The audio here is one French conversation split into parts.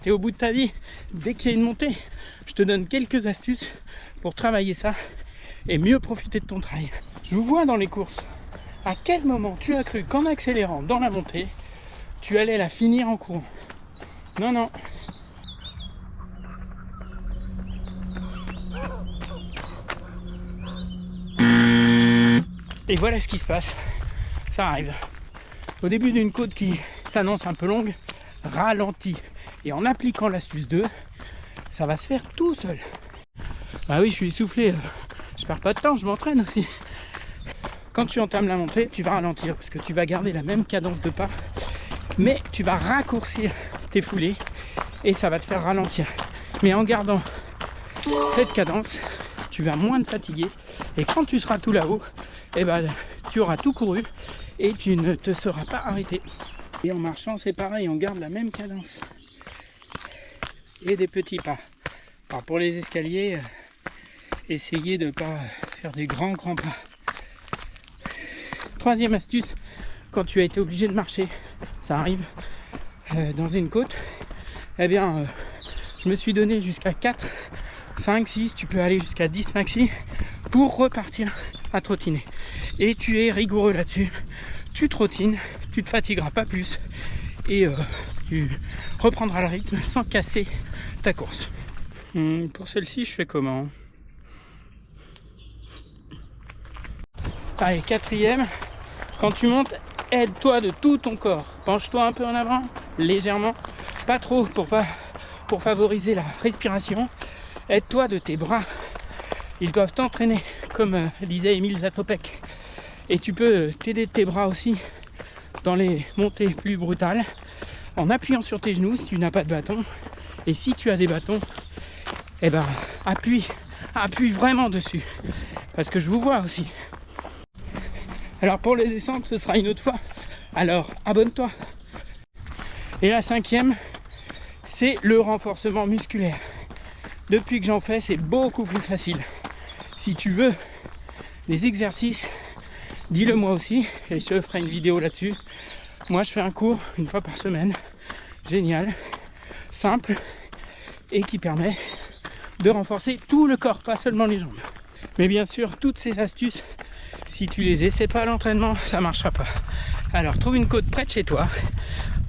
Tu es au bout de ta vie, dès qu'il y a une montée, je te donne quelques astuces pour travailler ça et mieux profiter de ton trail. Je vous vois dans les courses. À quel moment tu as cru qu'en accélérant dans la montée, tu allais la finir en courant? Non, non. Et voilà ce qui se passe. Ça arrive. Au début d'une côte qui s'annonce un peu longue, ralentis. Et en appliquant l'astuce 2, ça va se faire tout seul. Ah oui, je suis essoufflé. Je perds pas de temps, je m'entraîne aussi. Quand tu entames la montée, tu vas ralentir parce que tu vas garder la même cadence de pas, mais tu vas raccourcir tes foulées et ça va te faire ralentir. Mais en gardant cette cadence, tu vas moins te fatiguer et quand tu seras tout là-haut, eh ben, tu auras tout couru et tu ne te seras pas arrêté. Et en marchant, c'est pareil, on garde la même cadence. Et des petits pas. Alors pour les escaliers, essayez de ne pas faire des grands pas. Troisième astuce, quand tu as été obligé de marcher, ça arrive dans une côte, eh bien je me suis donné jusqu'à 4, 5, 6, tu peux aller jusqu'à 10 maxi pour repartir à trottiner. Et tu es rigoureux là-dessus, tu trottines, tu te fatigueras pas plus et tu reprendras le rythme sans casser ta course. Pour celle-ci, je fais comment? Allez, quatrième, quand tu montes, aide-toi de tout ton corps. Penche-toi un peu en avant, légèrement, pas trop pour favoriser la respiration. Aide-toi de tes bras. Ils doivent t'entraîner, comme disait Émile Zatopek. Et tu peux t'aider de tes bras aussi dans les montées plus brutales en appuyant sur tes genoux si tu n'as pas de bâton. Et si tu as des bâtons, eh ben appuie vraiment dessus. Parce que je vous vois aussi. Alors pour les descentes, ce sera une autre fois. Alors abonne-toi. Et la cinquième, c'est le renforcement musculaire. Depuis que j'en fais, c'est beaucoup plus facile. Si tu veux des exercices, dis-le moi aussi et je te ferai une vidéo là-dessus. Moi je fais un cours une fois par semaine. Génial, simple et qui permet de renforcer tout le corps, pas seulement les jambes. Mais bien sûr, toutes ces astuces, si tu les essaies pas à l'entraînement, ça ne marchera pas. Alors trouve une côte près de chez toi,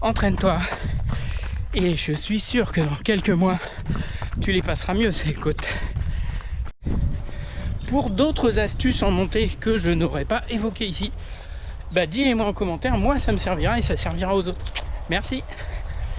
entraîne-toi et je suis sûr que dans quelques mois, tu les passeras mieux ces côtes. Pour d'autres astuces en montée que je n'aurais pas évoquées ici, bah dis-les moi en commentaire, moi ça me servira et ça servira aux autres. Merci.